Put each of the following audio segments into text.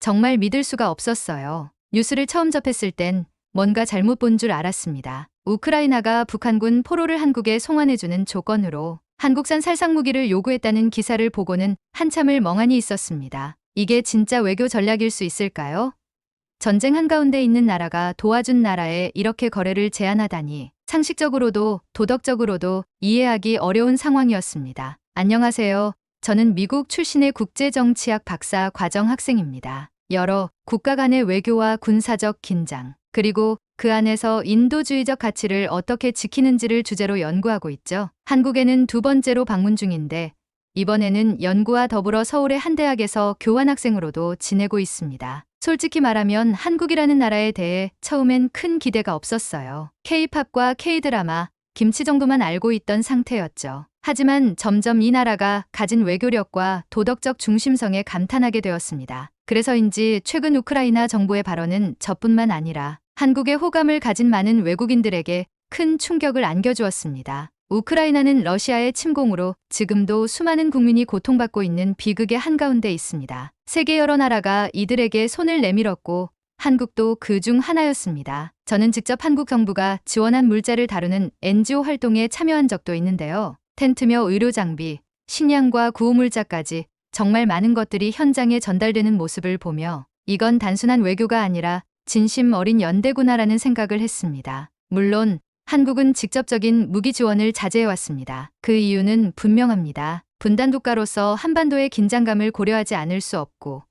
정말 믿을 수가 없었어요. 뉴스를 처음 접했을 땐 뭔가 잘못 본 줄 알았습니다. 우크라이나가 북한군 포로를 한국에 송환해주는 조건으로 한국산 살상무기를 요구했다는 기사를 보고는 한참을 멍하니 있었습니다. 이게 진짜 외교 전략일 수 있을까요? 전쟁 한가운데 있는 나라가 도와준 나라에 이렇게 거래를 제한하다니 상식적으로도 도덕적으로도 이해하기 어려운 상황이었습니다. 안녕하세요. 저는 미국 출신의 국제정치학 박사 과정 학생입니다. 여러 국가 간의 외교와 군사적 긴장, 그리고 그 안에서 인도주의적 가치를 어떻게 지키는지를 주제로 연구하고 있죠. 한국에는 두 번째로 방문 중인데 이번에는 연구와 더불어 서울의 한 대학에서 교환학생으로도 지내고 있습니다. 솔직히 말하면 한국이라는 나라에 대해 처음엔 큰 기대가 없었어요. K-팝과 K-드라마, 김치 정도만 알고 있던 상태였죠. 하지만 점점 이 나라가 가진 외교력과 도덕적 중심성에 감탄하게 되었습니다. 그래서인지 최근 우크라이나 정부의 발언은 저뿐만 아니라 한국의 호감을 가진 많은 외국인들에게 큰 충격을 안겨주었습니다. 우크라이나는 러시아의 침공으로 지금도 수많은 국민이 고통받고 있는 비극의 한가운데 있습니다. 세계 여러 나라가 이들에게 손을 내밀었고 한국도 그 중 하나였습니다. 저는 직접 한국 정부가 지원한 물자를 다루는 NGO 활동에 참여한 적도 있는데요. 텐트며 의료 장비, 식량과 구호물자까지 정말 많은 것들이 현장에 전달되는 모습을 보며 이건 단순한 외교가 아니라 진심 어린 연대구나라는 생각을 했습니다. 물론 한국은 직접적인 무기 지원을 자제해왔습니다. 그 이유는 분명합니다. 분단국가로서 한반도의 긴장감을 고려하지 않을 수 없고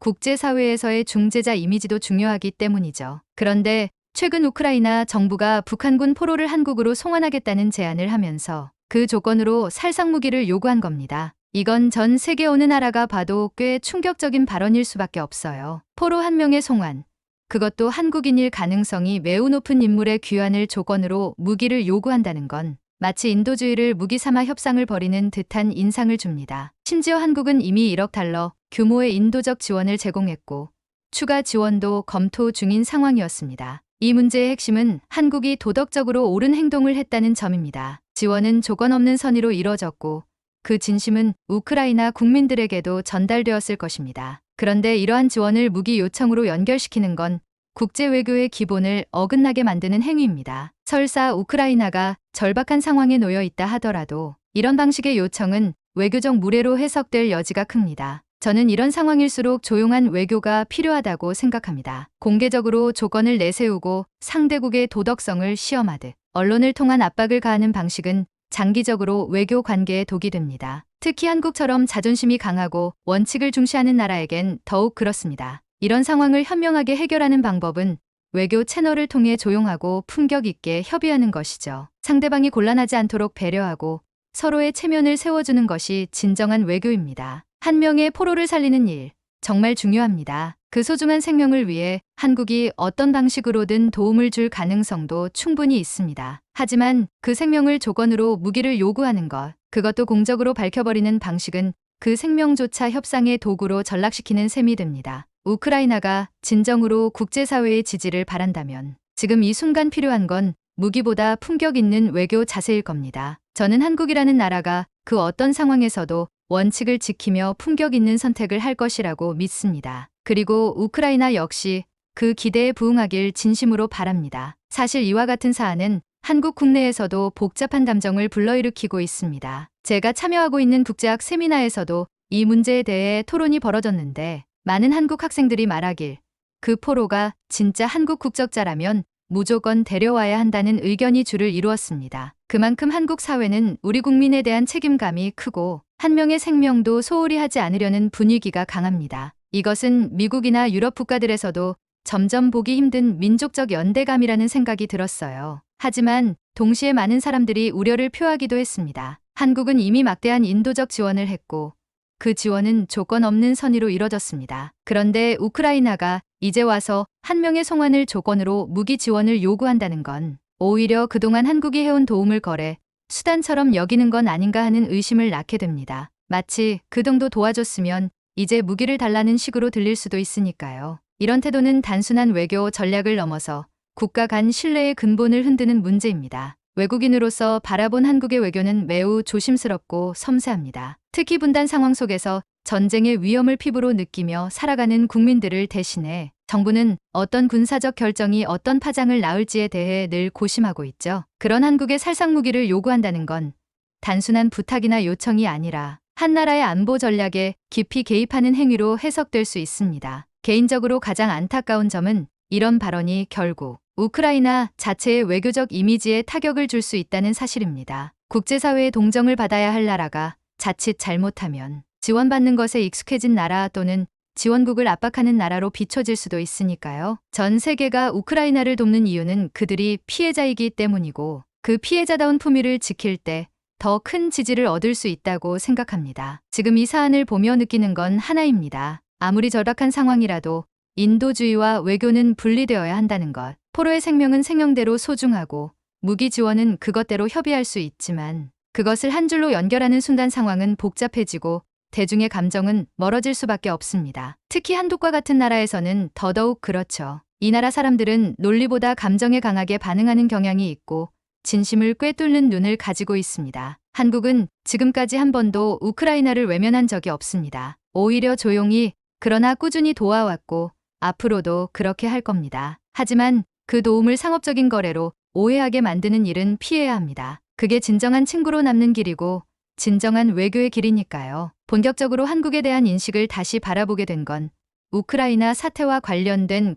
국제사회에서의 중재자 이미지도 중요하기 때문이죠. 그런데 최근 우크라이나 정부가 북한군 포로를 한국으로 송환하겠다는 제안을 하면서 그 조건으로 살상무기를 요구한 겁니다. 이건 전 세계 어느 나라가 봐도 꽤 충격적인 발언일 수밖에 없어요. 포로 한 명의 송환, 그것도 한국인일 가능성이 매우 높은 인물의 귀환을 조건으로 무기를 요구한다는 건 마치 인도주의를 무기 삼아 협상을 벌이는 듯한 인상을 줍니다. 심지어 한국은 이미 1억 달러 규모의 인도적 지원을 제공했고 추가 지원도 검토 중인 상황이었습니다. 이 문제의 핵심은 한국이 도덕적으로 옳은 행동을 했다는 점입니다. 지원은 조건 없는 선의로 이뤄졌고 그 진심은 우크라이나 국민들에게도 전달되었을 것입니다. 그런데 이러한 지원을 무기 요청으로 연결시키는 건 국제 외교의 기본을 어긋나게 만드는 행위입니다. 설사 우크라이나가 절박한 상황에 놓여 있다 하더라도 이런 방식의 요청은 외교적 무례로 해석될 여지가 큽니다. 저는 이런 상황일수록 조용한 외교가 필요하다고 생각합니다. 공개적으로 조건을 내세우고 상대국의 도덕성을 시험하듯 언론을 통한 압박을 가하는 방식은 장기적으로 외교 관계에 독이 됩니다. 특히 한국처럼 자존심이 강하고 원칙을 중시하는 나라에겐 더욱 그렇습니다. 이런 상황을 현명하게 해결하는 방법은 외교 채널을 통해 조용하고 품격 있게 협의하는 것이죠. 상대방이 곤란하지 않도록 배려하고 서로의 체면을 세워주는 것이 진정한 외교입니다. 한 명의 포로를 살리는 일, 정말 중요합니다. 그 소중한 생명을 위해 한국이 어떤 방식으로든 도움을 줄 가능성도 충분히 있습니다. 하지만 그 생명을 조건으로 무기를 요구하는 것, 그것도 공적으로 밝혀버리는 방식은 그 생명조차 협상의 도구로 전락시키는 셈이 됩니다. 우크라이나가 진정으로 국제사회의 지지를 바란다면 지금 이 순간 필요한 건 무기보다 품격 있는 외교 자세일 겁니다. 저는 한국이라는 나라가 그 어떤 상황에서도 원칙을 지키며 품격 있는 선택을 할 것이라고 믿습니다. 그리고 우크라이나 역시 그 기대에 부응하길 진심으로 바랍니다. 사실 이와 같은 사안은 한국 국내에서도 복잡한 감정을 불러일으키고 있습니다. 제가 참여하고 있는 국제학 세미나에서도 이 문제에 대해 토론이 벌어졌는데 많은 한국 학생들이 말하길 그 포로가 진짜 한국 국적자라면 무조건 데려와야 한다는 의견이 줄을 이루었습니다. 그만큼 한국 사회는 우리 국민에 대한 책임감이 크고 한 명의 생명도 소홀히 하지 않으려는 분위기가 강합니다. 이것은 미국이나 유럽 국가들에서도 점점 보기 힘든 민족적 연대감이라는 생각이 들었어요. 하지만 동시에 많은 사람들이 우려를 표하기도 했습니다. 한국은 이미 막대한 인도적 지원을 했고 그 지원은 조건 없는 선의로 이뤄졌습니다. 그런데 우크라이나가 이제 와서 한 명의 송환을 조건으로 무기 지원을 요구한다는 건 오히려 그동안 한국이 해온 도움을 거래 수단처럼 여기는 건 아닌가 하는 의심을 낳게 됩니다. 마치 그 정도 도와줬으면 이제 무기를 달라는 식으로 들릴 수도 있으니까요. 이런 태도는 단순한 외교 전략을 넘어서 국가 간 신뢰의 근본을 흔드는 문제입니다. 외국인으로서 바라본 한국의 외교는 매우 조심스럽고 섬세합니다. 특히 분단 상황 속에서 전쟁의 위험을 피부로 느끼며 살아가는 국민들을 대신해 정부는 어떤 군사적 결정이 어떤 파장을 낳을지에 대해 늘 고심하고 있죠. 그런 한국의 살상무기를 요구한다는 건 단순한 부탁이나 요청이 아니라 한 나라의 안보 전략에 깊이 개입하는 행위로 해석될 수 있습니다. 개인적으로 가장 안타까운 점은 이런 발언이 결국 우크라이나 자체의 외교적 이미지에 타격을 줄 수 있다는 사실입니다. 국제사회의 동정을 받아야 할 나라가 자칫 잘못하면 지원받는 것에 익숙해진 나라 또는 지원국을 압박하는 나라로 비춰질 수도 있으니까요. 전 세계가 우크라이나를 돕는 이유는 그들이 피해자이기 때문이고 그 피해자다운 품위를 지킬 때 더 큰 지지를 얻을 수 있다고 생각합니다. 지금 이 사안을 보며 느끼는 건 하나입니다. 아무리 절박한 상황이라도 인도주의와 외교는 분리되어야 한다는 것. 포로의 생명은 생명대로 소중하고 무기 지원은 그것대로 협의할 수 있지만 그것을 한 줄로 연결하는 순간 상황은 복잡해지고 대중의 감정은 멀어질 수밖에 없습니다. 특히 한국과 같은 나라에서는 더더욱 그렇죠. 이 나라 사람들은 논리보다 감정에 강하게 반응하는 경향이 있고 진심을 꿰뚫는 눈을 가지고 있습니다. 한국은 지금까지 한 번도 우크라이나를 외면한 적이 없습니다. 오히려 조용히 그러나 꾸준히 도와왔고 앞으로도 그렇게 할 겁니다. 하지만 그 도움을 상업적인 거래로 오해하게 만드는 일은 피해야 합니다. 그게 진정한 친구로 남는 길이고 진정한 외교의 길이니까요. 본격적으로 한국에 대한 인식을 다시 바라보게 된 건 우크라이나 사태와 관련된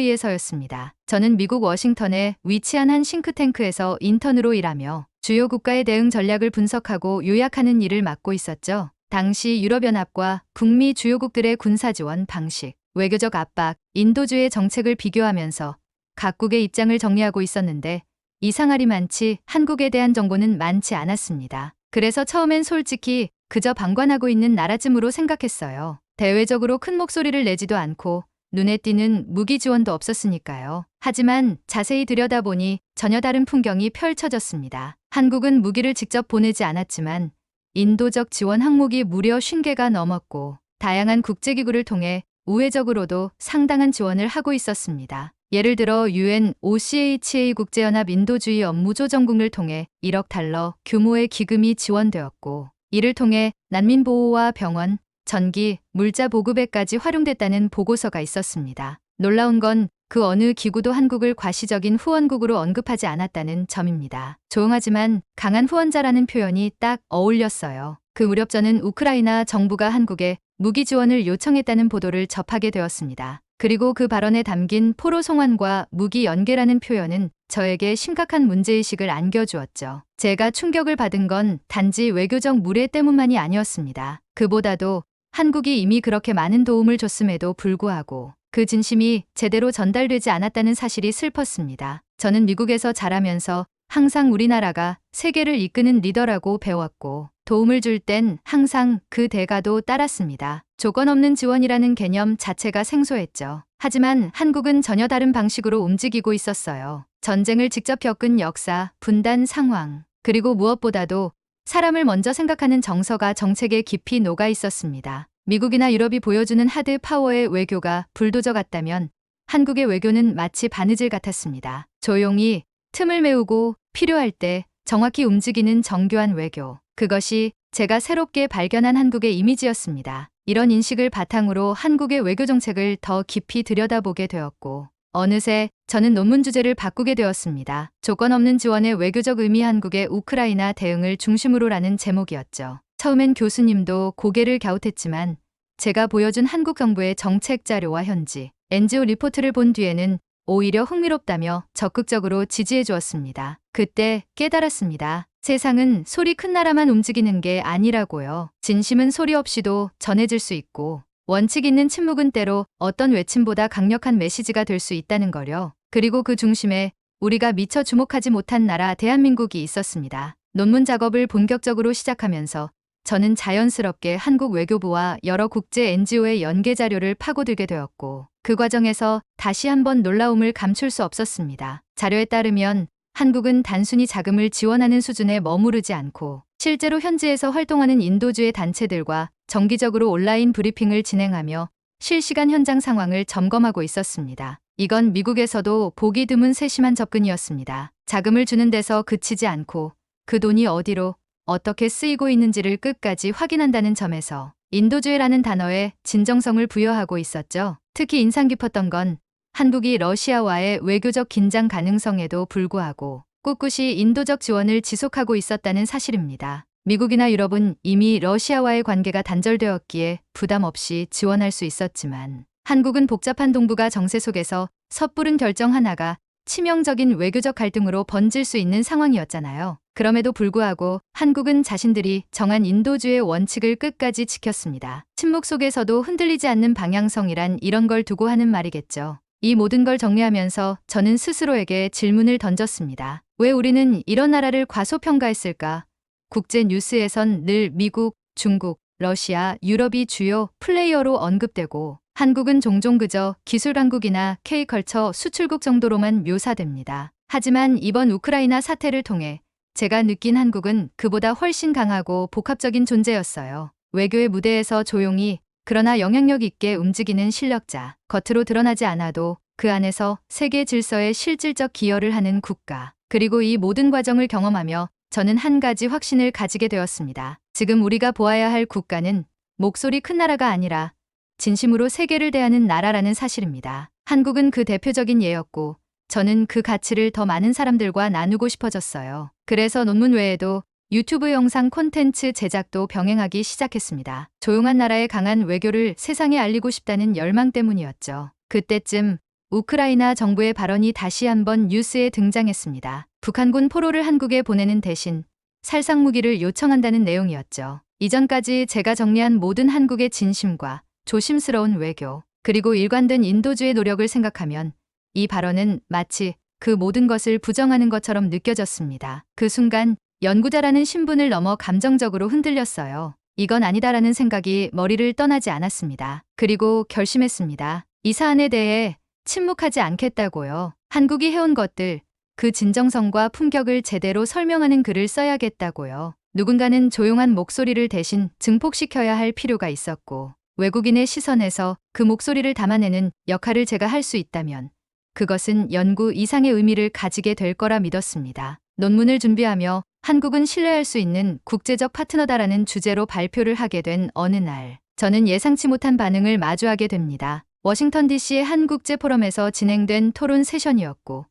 국제회의에서였습니다. 저는 미국 워싱턴에 위치한 한 싱크탱크에서 인턴으로 일하며 주요 국가의 대응 전략을 분석하고 요약하는 일을 맡고 있었죠. 당시 유럽연합과 북미 주요국들의 군사지원 방식, 외교적 압박, 인도주의 정책을 비교하면서 각국의 입장을 정리하고 있었는데 이상하리 많지 한국에 대한 정보는 많지 않았습니다. 그래서 처음엔 솔직히 그저 방관하고 있는 나라쯤으로 생각했어요. 대외적으로 큰 목소리를 내지도 않고 눈에 띄는 무기 지원도 없었으니까요. 하지만 자세히 들여다보니 전혀 다른 풍경이 펼쳐졌습니다. 한국은 무기를 직접 보내지 않았지만 인도적 지원 항목이 무려 50개가 넘었고 다양한 국제기구를 통해 우회적으로도 상당한 지원을 하고 있었습니다. 예를 들어 UN OCHA 국제연합 인도주의 업무조정국을 통해 1억 달러 규모의 기금이 지원되었고 이를 통해 난민보호와 병원, 전기, 물자 보급에까지 활용됐다는 보고서가 있었습니다. 놀라운 건 그 어느 기구도 한국을 과시적인 후원국으로 언급하지 않았다는 점입니다. 조용하지만 강한 후원자라는 표현이 딱 어울렸어요. 그 무렵 저는 우크라이나 정부가 한국에 무기 지원을 요청했다는 보도를 접하게 되었습니다. 그리고 그 발언에 담긴 포로 송환과 무기 연계라는 표현은 저에게 심각한 문제의식을 안겨주었죠. 제가 충격을 받은 건 단지 외교적 무례 때문만이 아니었습니다. 그보다도 한국이 이미 그렇게 많은 도움을 줬음에도 불구하고 그 진심이 제대로 전달되지 않았다는 사실이 슬펐습니다. 저는 미국에서 자라면서 항상 우리나라가 세계를 이끄는 리더라고 배웠고 도움을 줄 땐 항상 그 대가도 따랐습니다. 조건 없는 지원이라는 개념 자체가 생소했죠. 하지만 한국은 전혀 다른 방식으로 움직이고 있었어요. 전쟁을 직접 겪은 역사, 분단 상황, 그리고 무엇보다도 사람을 먼저 생각하는 정서가 정책에 깊이 녹아 있었습니다. 미국이나 유럽이 보여주는 하드 파워의 외교가 불도저 같다면 한국의 외교는 마치 바느질 같았습니다. 조용히 틈을 메우고 필요할 때 정확히 움직이는 정교한 외교. 그것이 제가 새롭게 발견한 한국의 이미지였습니다. 이런 인식을 바탕으로 한국의 외교 정책을 더 깊이 들여다보게 되었고 어느새 저는 논문 주제를 바꾸게 되었습니다. 조건 없는 지원의 외교적 의미 한국의 우크라이나 대응을 중심으로라는 제목이었죠. 처음엔 교수님도 고개를 갸웃했지만 제가 보여준 한국 정부의 정책 자료와 현지 NGO 리포트를 본 뒤에는 오히려 흥미롭다며 적극적으로 지지해 주었습니다. 그때 깨달았습니다. 세상은 소리 큰 나라만 움직이는 게 아니라고요. 진심은 소리 없이도 전해질 수 있고 원칙 있는 침묵은 때로 어떤 외침보다 강력한 메시지가 될 수 있다는 거요. 그리고 그 중심에 우리가 미처 주목하지 못한 나라 대한민국이 있었습니다. 논문 작업을 본격적으로 시작하면서 저는 자연스럽게 한국 외교부와 여러 국제 NGO의 연계 자료를 파고들게 되었고 그 과정에서 다시 한번 놀라움을 감출 수 없었습니다. 자료에 따르면 한국은 단순히 자금을 지원하는 수준에 머무르지 않고 실제로 현지에서 활동하는 인도주의 단체들과 정기적으로 온라인 브리핑을 진행하며 실시간 현장 상황을 점검하고 있었습니다. 이건 미국에서도 보기 드문 세심한 접근이었습니다. 자금을 주는 데서 그치지 않고 그 돈이 어디로 어떻게 쓰이고 있는지를 끝까지 확인한다는 점에서 인도주의라는 단어에 진정성을 부여하고 있었죠. 특히 인상 깊었던 건 한국이 러시아와의 외교적 긴장 가능성에도 불구하고 꿋꿋이 인도적 지원을 지속하고 있었다는 사실입니다. 미국이나 유럽은 이미 러시아와의 관계가 단절되었기에 부담 없이 지원할 수 있었지만 한국은 복잡한 동북아 정세 속에서 섣부른 결정 하나가 치명적인 외교적 갈등으로 번질 수 있는 상황이었잖아요. 그럼에도 불구하고 한국은 자신들이 정한 인도주의 원칙을 끝까지 지켰습니다. 침묵 속에서도 흔들리지 않는 방향성이란 이런 걸 두고 하는 말이겠죠. 이 모든 걸 정리하면서 저는 스스로에게 질문을 던졌습니다. 왜 우리는 이런 나라를 과소평가했을까? 국제 뉴스에선 늘 미국, 중국, 러시아, 유럽이 주요 플레이어로 언급되고 한국은 종종 그저 기술 강국이나 K컬처 수출국 정도로만 묘사됩니다. 하지만 이번 우크라이나 사태를 통해 제가 느낀 한국은 그보다 훨씬 강하고 복합적인 존재였어요. 외교의 무대에서 조용히 그러나 영향력 있게 움직이는 실력자, 겉으로 드러나지 않아도 그 안에서 세계 질서에 실질적 기여를 하는 국가. 그리고 이 모든 과정을 경험하며 저는 한 가지 확신을 가지게 되었습니다. 지금 우리가 보아야 할 국가는 목소리 큰 나라가 아니라 진심으로 세계를 대하는 나라라는 사실입니다. 한국은 그 대표적인 예였고 저는 그 가치를 더 많은 사람들과 나누고 싶어졌어요. 그래서 논문 외에도 유튜브 영상 콘텐츠 제작도 병행하기 시작했습니다. 조용한 나라의 강한 외교를 세상에 알리고 싶다는 열망 때문이었죠. 그때쯤 우크라이나 정부의 발언이 다시 한번 뉴스에 등장했습니다. 북한군 포로를 한국에 보내는 대신 살상무기를 요청한다는 내용이었죠. 이전까지 제가 정리한 모든 한국의 진심과 조심스러운 외교, 그리고 일관된 인도주의 노력을 생각하면 이 발언은 마치 그 모든 것을 부정하는 것처럼 느껴졌습니다. 그 순간 연구자라는 신분을 넘어 감정적으로 흔들렸어요. 이건 아니다라는 생각이 머리를 떠나지 않았습니다. 그리고 결심했습니다. 이 사안에 대해 침묵하지 않겠다고요. 한국이 해온 것들, 그 진정성과 품격을 제대로 설명하는 글을 써야겠다고요. 누군가는 조용한 목소리를 대신 증폭시켜야 할 필요가 있었고 외국인의 시선에서 그 목소리를 담아내는 역할을 제가 할 수 있다면 그것은 연구 이상의 의미를 가지게 될 거라 믿었습니다. 논문을 준비하며 한국은 신뢰할 수 있는 국제적 파트너다라는 주제로 발표를 하게 된 어느 날, 저는 예상치 못한 반응을 마주하게 됩니다. 워싱턴 DC의 한국제 포럼에서 진행된 토론 세션이었고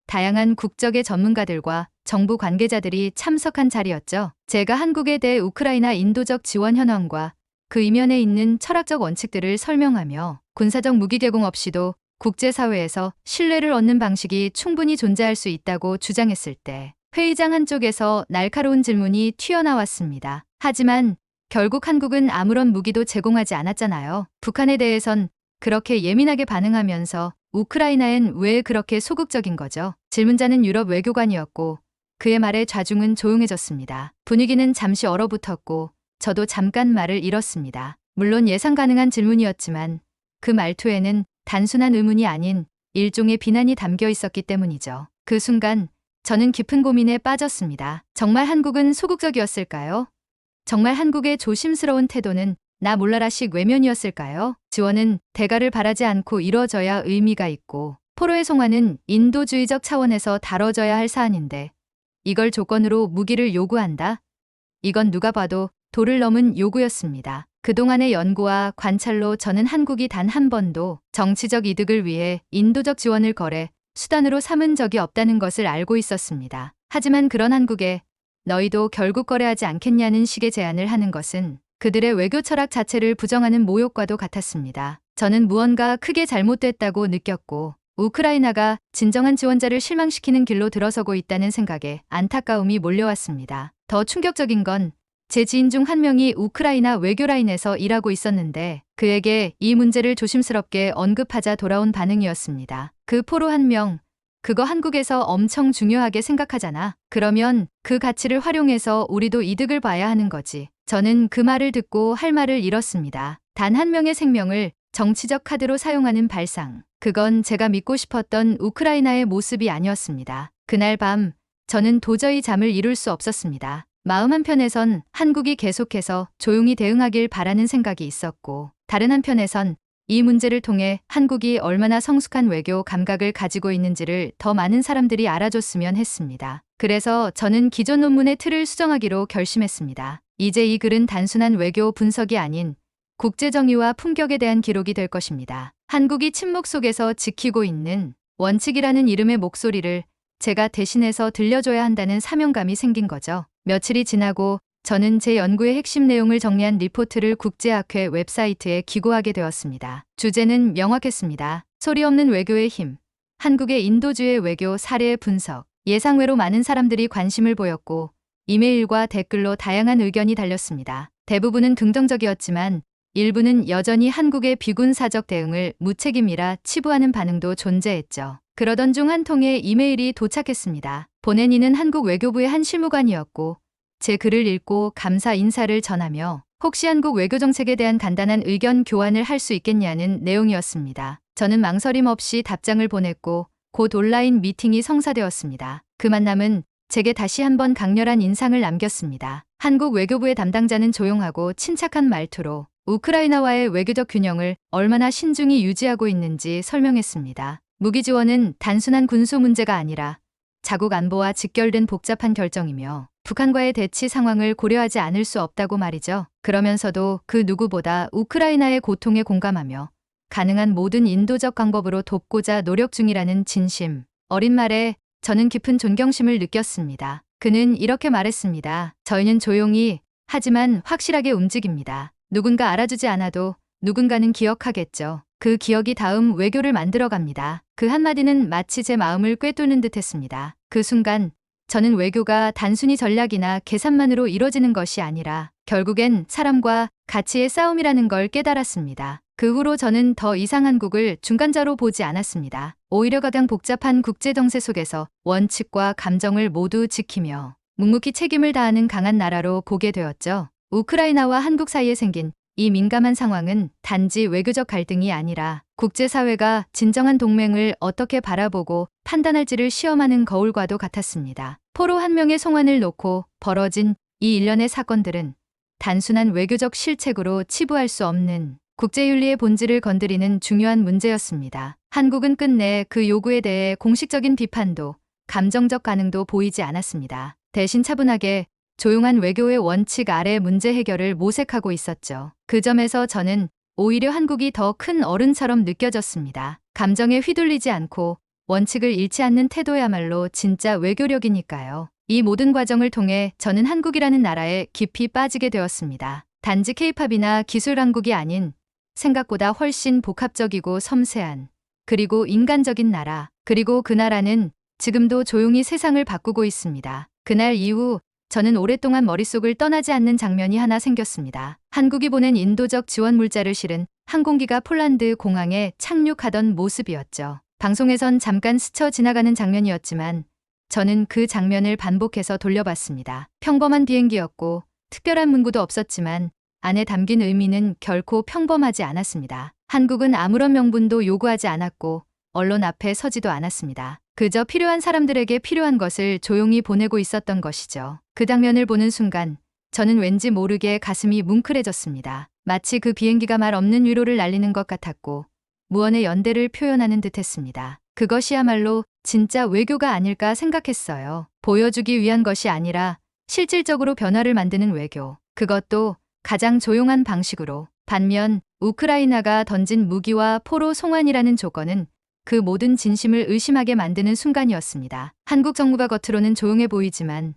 다양한 국적의 전문가들과 정부 관계자들이 참석한 자리였죠. 제가 한국에 대해 우크라이나 인도적 지원 현황과 그 이면에 있는 철학적 원칙들을 설명하며 군사적 무기 제공 없이도 국제사회에서 신뢰를 얻는 방식이 충분히 존재할 수 있다고 주장했을 때 회의장 한쪽에서 날카로운 질문이 튀어나왔습니다. 하지만 결국 한국은 아무런 무기도 제공하지 않았잖아요. 북한에 대해선 그렇게 예민하게 반응하면서 우크라이나엔 왜 그렇게 소극적인 거죠? 질문자는 유럽 외교관이었고 그의 말에 좌중은 조용해졌습니다. 분위기는 잠시 얼어붙었고 저도 잠깐 말을 잃었습니다. 물론 예상 가능한 질문이었지만 그 말투에는 단순한 의문이 아닌 일종의 비난이 담겨 있었기 때문이죠. 그 순간 저는 깊은 고민에 빠졌습니다. 정말 한국은 소극적이었을까요? 정말 한국의 조심스러운 태도는 나 몰라라식 외면이었을까요? 지원은 대가를 바라지 않고 이뤄져야 의미가 있고 포로의 송환은 인도주의적 차원에서 다뤄져야 할 사안인데 이걸 조건으로 무기를 요구한다? 이건 누가 봐도 도를 넘은 요구였습니다. 그동안의 연구와 관찰로 저는 한국이 단 한 번도 정치적 이득을 위해 인도적 지원을 거래 수단으로 삼은 적이 없다는 것을 알고 있었습니다. 하지만 그런 한국에 너희도 결국 거래하지 않겠냐는 식의 제안을 하는 것은 그들의 외교 철학 자체를 부정하는 모욕과도 같았습니다. 저는 무언가 크게 잘못됐다고 느꼈고 우크라이나가 진정한 지원자를 실망시키는 길로 들어서고 있다는 생각에 안타까움이 몰려왔습니다. 더 충격적인 건 제 지인 중 한 명이 우크라이나 외교라인에서 일하고 있었는데 그에게 이 문제를 조심스럽게 언급하자 돌아온 반응이었습니다. 그 포로 한 명, 그거 한국에서 엄청 중요하게 생각하잖아. 그러면 그 가치를 활용해서 우리도 이득을 봐야 하는 거지. 저는 그 말을 듣고 할 말을 잃었습니다. 단 한 명의 생명을 정치적 카드로 사용하는 발상. 그건 제가 믿고 싶었던 우크라이나의 모습이 아니었습니다. 그날 밤 저는 도저히 잠을 이룰 수 없었습니다. 마음 한편에선 한국이 계속해서 조용히 대응하길 바라는 생각이 있었고 다른 한편에선 이 문제를 통해 한국이 얼마나 성숙한 외교 감각을 가지고 있는지를 더 많은 사람들이 알아줬으면 했습니다. 그래서 저는 기존 논문의 틀을 수정하기로 결심했습니다. 이제 이 글은 단순한 외교 분석이 아닌 국제 정의와 품격에 대한 기록이 될 것입니다. 한국이 침묵 속에서 지키고 있는 원칙이라는 이름의 목소리를 제가 대신해서 들려줘야 한다는 사명감이 생긴 거죠. 며칠이 지나고 저는 제 연구의 핵심 내용을 정리한 리포트를 국제학회 웹사이트에 기고하게 되었습니다. 주제는 명확했습니다. 소리 없는 외교의 힘, 한국의 인도주의 외교 사례 분석. 예상외로 많은 사람들이 관심을 보였고 이메일과 댓글로 다양한 의견이 달렸습니다. 대부분은 긍정적이었지만 일부는 여전히 한국의 비군사적 대응을 무책임이라 치부하는 반응도 존재했죠. 그러던 중 한 통의 이메일이 도착했습니다. 보낸 이는 한국 외교부의 한 실무관이었고 제 글을 읽고 감사 인사를 전하며 혹시 한국 외교 정책에 대한 간단한 의견 교환을 할 수 있겠냐는 내용이었습니다. 저는 망설임 없이 답장을 보냈고 곧 온라인 미팅이 성사되었습니다. 그 만남은 제게 다시 한번 강렬한 인상을 남겼습니다. 한국 외교부의 담당자는 조용하고 침착한 말투로 우크라이나와의 외교적 균형을 얼마나 신중히 유지하고 있는지 설명했습니다. 무기 지원은 단순한 군수 문제가 아니라 자국 안보와 직결된 복잡한 결정이며 북한과의 대치 상황을 고려하지 않을 수 없다고 말이죠. 그러면서도 그 누구보다 우크라이나의 고통에 공감하며 가능한 모든 인도적 방법으로 돕고자 노력 중이라는 진심. 어린 말에 저는 깊은 존경심을 느꼈습니다. 그는 이렇게 말했습니다. 저희는 조용히 하지만 확실하게 움직입니다. 누군가 알아주지 않아도 누군가는 기억하겠죠. 그 기억이 다음 외교를 만들어갑니다. 그 한마디는 마치 제 마음을 꿰뚫는 듯했습니다. 그 순간 저는 외교가 단순히 전략이나 계산만으로 이뤄지는 것이 아니라 결국엔 사람과 가치의 싸움이라는 걸 깨달았습니다. 그 후로 저는 더 이상 한국을 중간자로 보지 않았습니다. 오히려 가장 복잡한 국제 정세 속에서 원칙과 감정을 모두 지키며 묵묵히 책임을 다하는 강한 나라로 보게 되었죠. 우크라이나와 한국 사이에 생긴 이 민감한 상황은 단지 외교적 갈등이 아니라 국제사회가 진정한 동맹을 어떻게 바라보고 판단할지를 시험하는 거울과도 같았습니다. 포로 한 명의 송환을 놓고 벌어진 이 일련의 사건들은 단순한 외교적 실책으로 치부할 수 없는 국제윤리의 본질을 건드리는 중요한 문제였습니다. 한국은 끝내 그 요구에 대해 공식적인 비판도 감정적 반응도 보이지 않았습니다. 대신 차분하게 조용한 외교의 원칙 아래 문제 해결을 모색하고 있었죠. 그 점에서 저는 오히려 한국이 더 큰 어른처럼 느껴졌습니다. 감정에 휘둘리지 않고 원칙을 잃지 않는 태도야말로 진짜 외교력이니까요. 이 모든 과정을 통해 저는 한국이라는 나라에 깊이 빠지게 되었습니다. 단지 케이팝이나 기술 한국이 아닌 생각보다 훨씬 복합적이고 섬세한 그리고 인간적인 나라. 그리고 그 나라는 지금도 조용히 세상을 바꾸고 있습니다. 그날 이후 저는 오랫동안 머릿속을 떠나지 않는 장면이 하나 생겼습니다. 한국이 보낸 인도적 지원 물자를 실은 항공기가 폴란드 공항에 착륙하던 모습이었죠. 방송에선 잠깐 스쳐 지나가는 장면이었지만 저는 그 장면을 반복해서 돌려봤습니다. 평범한 비행기였고 특별한 문구도 없었지만 안에 담긴 의미는 결코 평범하지 않았습니다. 한국은 아무런 명분도 요구하지 않았고 언론 앞에 서지도 않았습니다. 그저 필요한 사람들에게 필요한 것을 조용히 보내고 있었던 것이죠. 그 장면을 보는 순간 저는 왠지 모르게 가슴이 뭉클해졌습니다. 마치 그 비행기가 말 없는 위로를 날리는 것 같았고 무언의 연대를 표현하는 듯했습니다. 그것이야말로 진짜 외교가 아닐까 생각했어요. 보여주기 위한 것이 아니라 실질적으로 변화를 만드는 외교. 그것도 가장 조용한 방식으로. 반면 우크라이나가 던진 무기와 포로 송환이라는 조건은 그 모든 진심을 의심하게 만드는 순간이었습니다. 한국 정부가 겉으로는 조용해 보이지만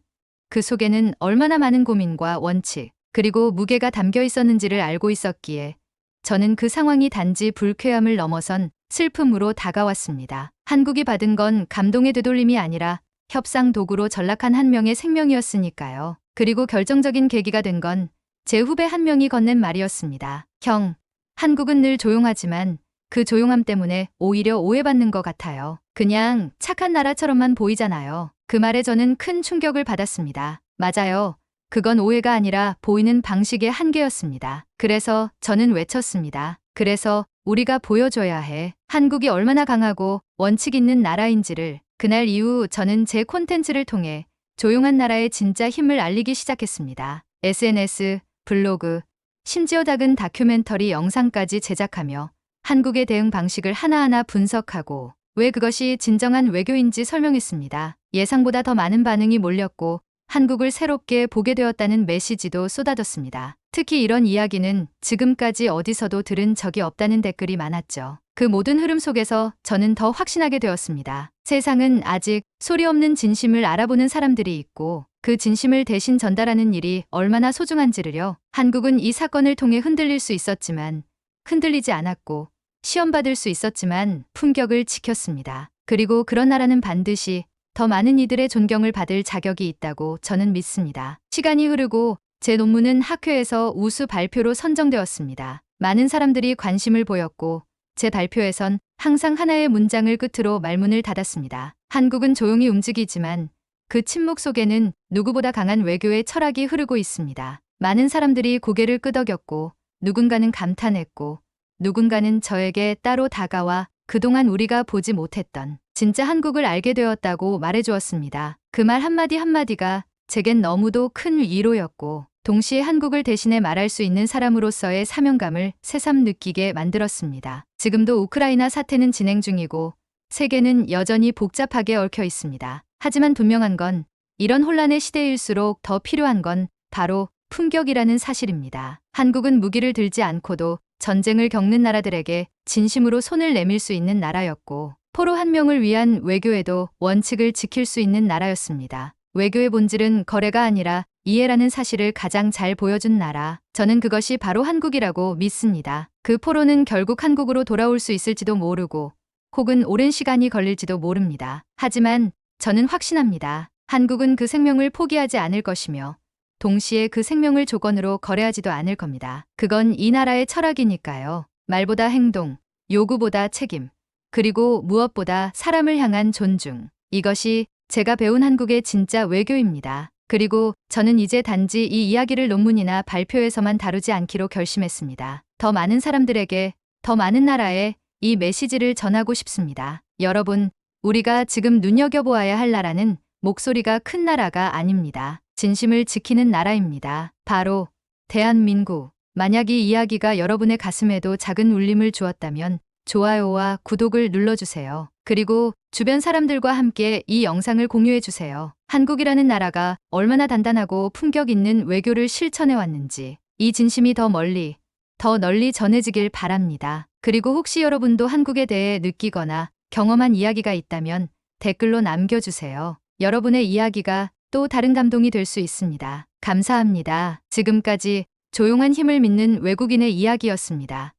그 속에는 얼마나 많은 고민과 원칙, 그리고 무게가 담겨 있었는지를 알고 있었기에 저는 그 상황이 단지 불쾌함을 넘어선 슬픔으로 다가왔습니다. 한국이 받은 건 감동의 되돌림이 아니라 협상 도구로 전락한 한 명의 생명이었으니까요. 그리고 결정적인 계기가 된 건 제 후배 한 명이 건넨 말이었습니다. 형, 한국은 늘 조용하지만 그 조용함 때문에 오히려 오해받는 것 같아요. 그냥 착한 나라처럼만 보이잖아요. 그 말에 저는 큰 충격을 받았습니다. 맞아요. 그건 오해가 아니라 보이는 방식의 한계였습니다. 그래서 저는 외쳤습니다. 그래서 우리가 보여줘야 해. 한국이 얼마나 강하고 원칙 있는 나라인지를. 그날 이후 저는 제 콘텐츠를 통해 조용한 나라의 진짜 힘을 알리기 시작했습니다. SNS, 블로그, 심지어 작은 다큐멘터리 영상까지 제작하며 한국의 대응 방식을 하나하나 분석하고 왜 그것이 진정한 외교인지 설명했습니다. 예상보다 더 많은 반응이 몰렸고 한국을 새롭게 보게 되었다는 메시지도 쏟아졌습니다. 특히 이런 이야기는 지금까지 어디서도 들은 적이 없다는 댓글이 많았죠. 그 모든 흐름 속에서 저는 더 확신하게 되었습니다. 세상은 아직 소리 없는 진심을 알아보는 사람들이 있고 그 진심을 대신 전달하는 일이 얼마나 소중한지를요. 한국은 이 사건을 통해 흔들릴 수 있었지만 흔들리지 않았고 시험받을 수 있었지만 품격을 지켰습니다. 그리고 그런 나라는 반드시 더 많은 이들의 존경을 받을 자격이 있다고 저는 믿습니다. 시간이 흐르고 제 논문은 학회에서 우수 발표로 선정되었습니다. 많은 사람들이 관심을 보였고 제 발표에선 항상 하나의 문장을 끝으로 말문을 닫았습니다. 한국은 조용히 움직이지만 그 침묵 속에는 누구보다 강한 외교의 철학이 흐르고 있습니다. 많은 사람들이 고개를 끄덕였고 누군가는 감탄했고 누군가는 저에게 따로 다가와 그동안 우리가 보지 못했던 진짜 한국을 알게 되었다고 말해주었습니다. 그 말 한마디 한마디가 제겐 너무도 큰 위로였고 동시에 한국을 대신해 말할 수 있는 사람으로서의 사명감을 새삼 느끼게 만들었습니다. 지금도 우크라이나 사태는 진행 중이고 세계는 여전히 복잡하게 얽혀 있습니다. 하지만 분명한 건 이런 혼란의 시대일수록 더 필요한 건 바로 품격이라는 사실입니다. 한국은 무기를 들지 않고도 전쟁을 겪는 나라들에게 진심으로 손을 내밀 수 있는 나라였고 포로 한 명을 위한 외교에도 원칙을 지킬 수 있는 나라였습니다. 외교의 본질은 거래가 아니라 이해라는 사실을 가장 잘 보여준 나라. 저는 그것이 바로 한국이라고 믿습니다. 그 포로는 결국 한국으로 돌아올 수 있을지도 모르고 혹은 오랜 시간이 걸릴지도 모릅니다. 하지만 저는 확신합니다. 한국은 그 생명을 포기하지 않을 것이며 동시에 그 생명을 조건으로 거래하지도 않을 겁니다. 그건 이 나라의 철학이니까요. 말보다 행동, 요구보다 책임, 그리고 무엇보다 사람을 향한 존중. 이것이 제가 배운 한국의 진짜 외교입니다. 그리고 저는 이제 단지 이 이야기를 논문이나 발표에서만 다루지 않기로 결심했습니다. 더 많은 사람들에게, 더 많은 나라에 이 메시지를 전하고 싶습니다. 여러분, 우리가 지금 눈여겨보아야 할 나라는 목소리가 큰 나라가 아닙니다. 진심을 지키는 나라입니다. 바로 대한민국. 만약 이 이야기가 여러분의 가슴에도 작은 울림을 주었다면 좋아요와 구독을 눌러주세요. 그리고 주변 사람들과 함께 이 영상을 공유해주세요. 한국이라는 나라가 얼마나 단단하고 품격 있는 외교를 실천해 왔는지 이 진심이 더 멀리, 더 널리 전해지길 바랍니다. 그리고 혹시 여러분도 한국에 대해 느끼거나 경험한 이야기가 있다면 댓글로 남겨주세요. 여러분의 이야기가 또 다른 감동이 될 수 있습니다. 감사합니다. 지금까지 조용한 힘을 믿는 외국인의 이야기였습니다.